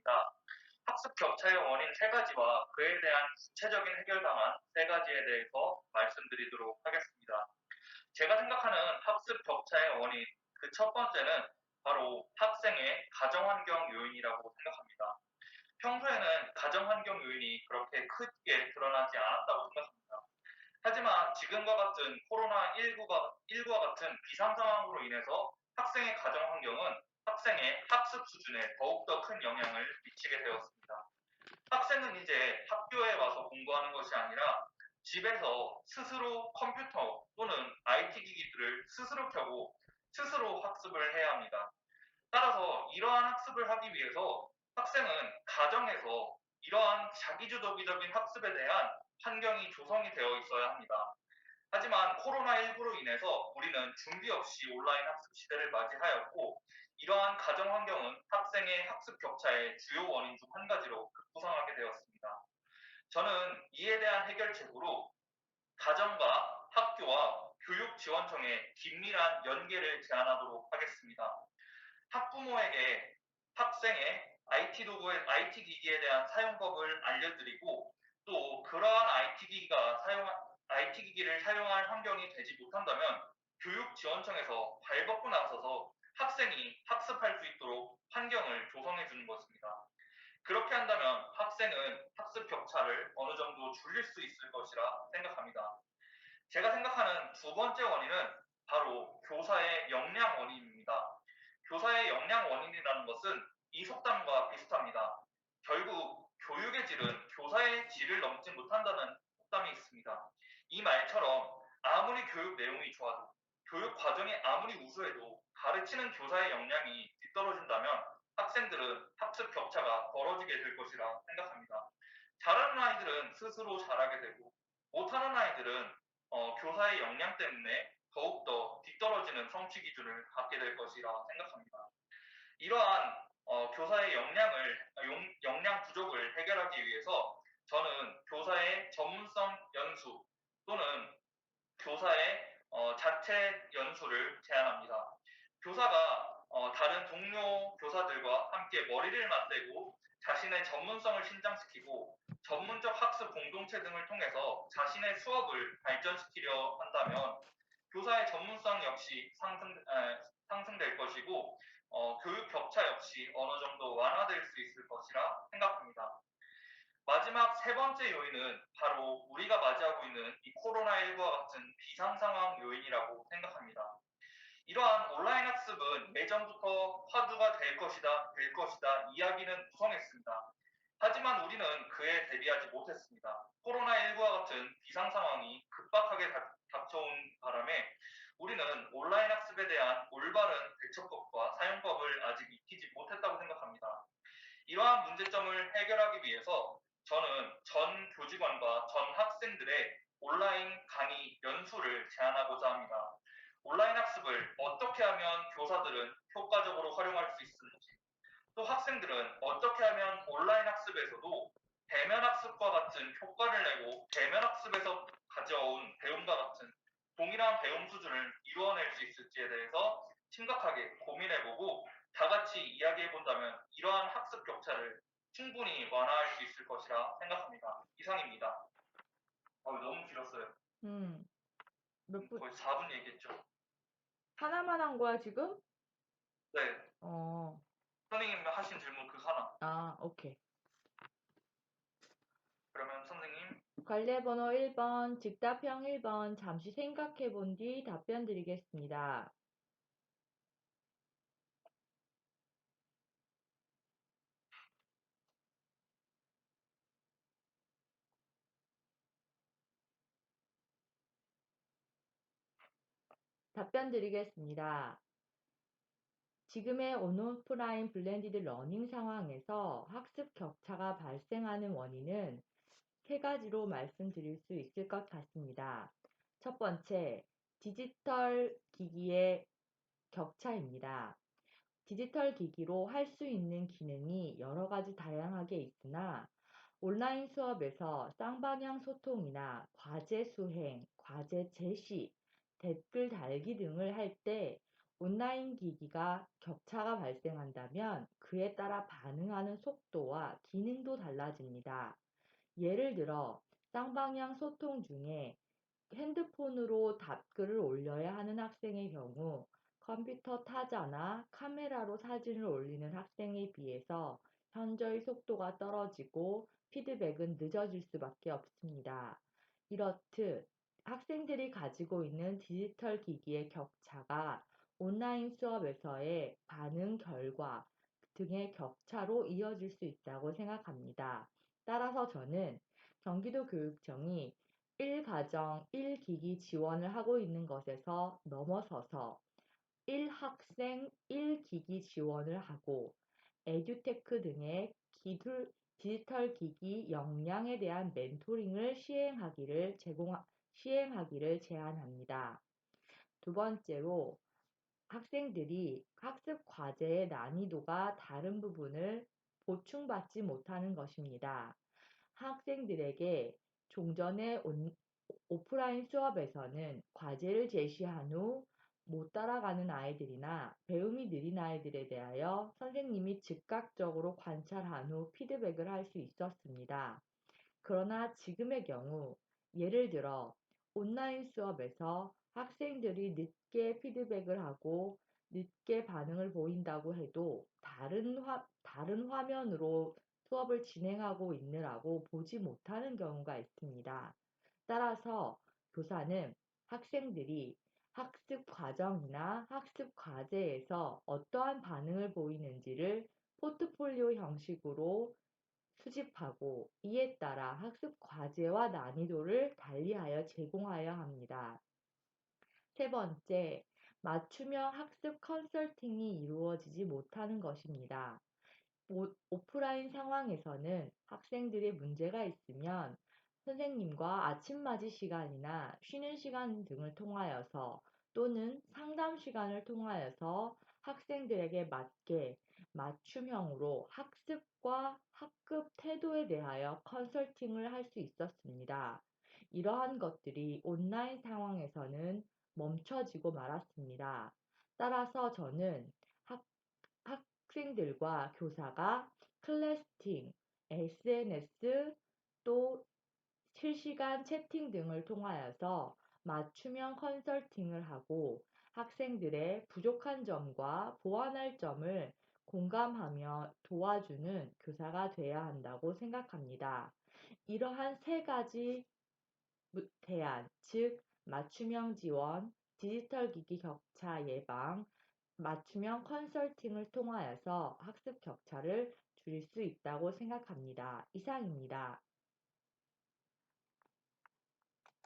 있습니다. 학습 격차의 원인 세 가지와 그에 대한 구체적인 해결 방안 세 가지에 대해서 말씀드리도록 하겠습니다. 제가 생각하는 학습 격차의 원인, 그 첫 번째는 바로 학생의 가정환경 요인이라고 생각합니다. 평소에는 가정환경 요인이 그렇게 크게 드러나지 않았다고 생각합니다. 하지만 지금과 같은 코로나19와 같은 비상 상황으로 인해서 학생의 가정 환경은 학생의 학습 수준에 더욱더 큰 영향을 미치게 되었습니다. 학생은 이제 학교에 와서 공부하는 것이 아니라 집에서 스스로 컴퓨터 또는 IT 기기들을 스스로 켜고 스스로 학습을 해야 합니다. 따라서 이러한 학습을 하기 위해서 학생은 가정에서 이러한 자기주도적인 학습에 대한 환경이 조성이 되어 있어야 합니다. 하지만 코로나19로 인해서 우리는 준비 없이 온라인 학습 시대를 맞이하였고, 이러한 가정 환경은 학생의 학습 격차의 주요 원인 중 한 가지로 급부상하게 되었습니다. 저는 이에 대한 해결책으로 가정과 학교와 교육지원청의 긴밀한 연계를 제안하도록 하겠습니다. 학부모에게 학생의 IT 기기에 대한 사용법을 알려드리고, 또 그러한 IT 기기를 사용할 환경이 되지 못한다면 교육지원청에서 발벗고 나서서 학생이 학습할 수 있도록 환경을 조성해 주는 것입니다. 그렇게 한다면 학생은 학습 격차를 어느 정도 줄일 수 있을 것이라 생각합니다. 제가 생각하는 두 번째 원인은 바로 교사의 역량 원인입니다. 교사의 역량 원인이라는 것은 이 속담과 비슷합니다. 결국 교육의 질은 교사의 질을 넘지 못한다는 속담이 있습니다. 이 말처럼 아무리 교육 내용이 좋아도, 교육 과정이 아무리 우수해도 가르치는 교사의 역량이 뒤떨어진다면 학생들은 학습 격차가 벌어지게 될 것이라 생각합니다. 잘하는 아이들은 스스로 잘하게 되고, 못하는 아이들은 교사의 역량 때문에 더욱더 뒤떨어지는 성취 기준을 갖게 될 것이라 생각합니다. 이러한 교사의 역량 부족을 해결하기 위해서 저는 교사의 전문성 연수 또는 교사의 자체 연수를 제안합니다. 교사가 다른 동료 교사들과 함께 머리를 맞대고 자신의 전문성을 신장시키고 전문적 학습 공동체 등을 통해서 자신의 수업을 발전시키려 한다면 교사의 전문성 역시 상승될 것이고, 교육 격차 역시 어느 정도 완화될 수 있을 것이라 생각합니다. 마지막 세 번째 요인은 바로 우리가 맞이하고 있는 이 코로나19와 같은 비상 상황 요인이라고 생각합니다. 이러한 온라인 학습은 예전부터 화두가 될 것이다 이야기는 무성했습니다. 하지만 우리는 그에 대비하지 못했습니다. 코로나19와 같은 비상 상황이 급박하게 닥쳐온 바람에 우리는 온라인 학습에 대한 올바른 대처법과 사용법을 아직 익히지 못했다고 생각합니다. 이러한 문제점을 해결하기 위해서 저는 전 교직원과 전 학생들의 온라인 강의 연수를 제안하고자 합니다. 온라인 학습을 어떻게 하면 교사들은 효과적으로 활용할 수 있는지, 또 학생들은 어떻게 하면 온라인 학습에서도 대면 학습과 같은 효과를 내고 대면 학습에서 가져온 배움과 같은 동일한 배움 수준을 이루어낼 수 있을지에 대해서 심각하게 고민해보고 다 같이 이야기해본다면 이러한 학습 격차를 충분히 완화할 수 있을 것이라 생각합니다. 이상입니다. 너무 길었어요. 몇 분? 거의 4분 얘기했죠. 하나만 한 거야, 지금? 네, 어, 선생님 하신 질문 그 하나. 오케이. 그러면 선생님, 관례 번호 1번, 즉답형 1번, 잠시 생각해 본 뒤 답변 드리겠습니다. 답변 드리겠습니다. 지금의 온오프라인 블렌디드 러닝 상황에서 학습 격차가 발생하는 원인은 세 가지로 말씀드릴 수 있을 것 같습니다. 첫 번째, 디지털 기기의 격차입니다. 디지털 기기로 할 수 있는 기능이 여러 가지 다양하게 있으나 온라인 수업에서 쌍방향 소통이나 과제 수행, 과제 제시, 댓글 달기 등을 할 때 온라인 기기가 격차가 발생한다면 그에 따라 반응하는 속도와 기능도 달라집니다. 예를 들어 쌍방향 소통 중에 핸드폰으로 답글을 올려야 하는 학생의 경우 컴퓨터 타자나 카메라로 사진을 올리는 학생에 비해서 현저히 속도가 떨어지고 피드백은 늦어질 수밖에 없습니다. 이렇듯 학생들이 가지고 있는 디지털 기기의 격차가 온라인 수업에서의 반응 결과 등의 격차로 이어질 수 있다고 생각합니다. 따라서 저는 경기도 교육청이 1가정 1기기 지원을 하고 있는 것에서 넘어서서 1학생 1기기 지원을 하고 에듀테크 등의 디지털 기기 역량에 대한 멘토링을 시행하기를 제안합니다. 두 번째로 학생들이 학습 과제의 난이도가 다른 부분을 보충받지 못하는 것입니다. 학생들에게 종전의 오프라인 수업에서는 과제를 제시한 후 못 따라가는 아이들이나 배움이 느린 아이들에 대하여 선생님이 즉각적으로 관찰한 후 피드백을 할 수 있었습니다. 그러나 지금의 경우 예를 들어 온라인 수업에서 학생들이 늦게 피드백을 하고 늦게 반응을 보인다고 해도 다른 화면으로 수업을 진행하고 있느라고 보지 못하는 경우가 있습니다. 따라서 교사는 학생들이 학습 과정이나 학습 과제에서 어떠한 반응을 보이는지를 포트폴리오 형식으로 수집하고 이에 따라 학습 과제와 난이도를 달리하여 제공하여야 합니다. 세 번째, 맞춤형 학습 컨설팅이 이루어지지 못하는 것입니다. 오프라인 상황에서는 학생들의 문제가 있으면 선생님과 아침맞이 시간이나 쉬는 시간 등을 통하여서 또는 상담 시간을 통하여서 학생들에게 맞게 맞춤형으로 학습과 학급 태도에 대하여 컨설팅을 할 수 있었습니다. 이러한 것들이 온라인 상황에서는 멈춰지고 말았습니다. 따라서 저는 학생들과 교사가 클래스팅, SNS, 또 실시간 채팅 등을 통하여서 맞춤형 컨설팅을 하고 학생들의 부족한 점과 보완할 점을 공감하며 도와주는 교사가 되어야 한다고 생각합니다. 이러한 세 가지 대안, 즉 맞춤형 지원, 디지털 기기 격차 예방, 맞춤형 컨설팅을 통하여서 학습 격차를 줄일 수 있다고 생각합니다. 이상입니다.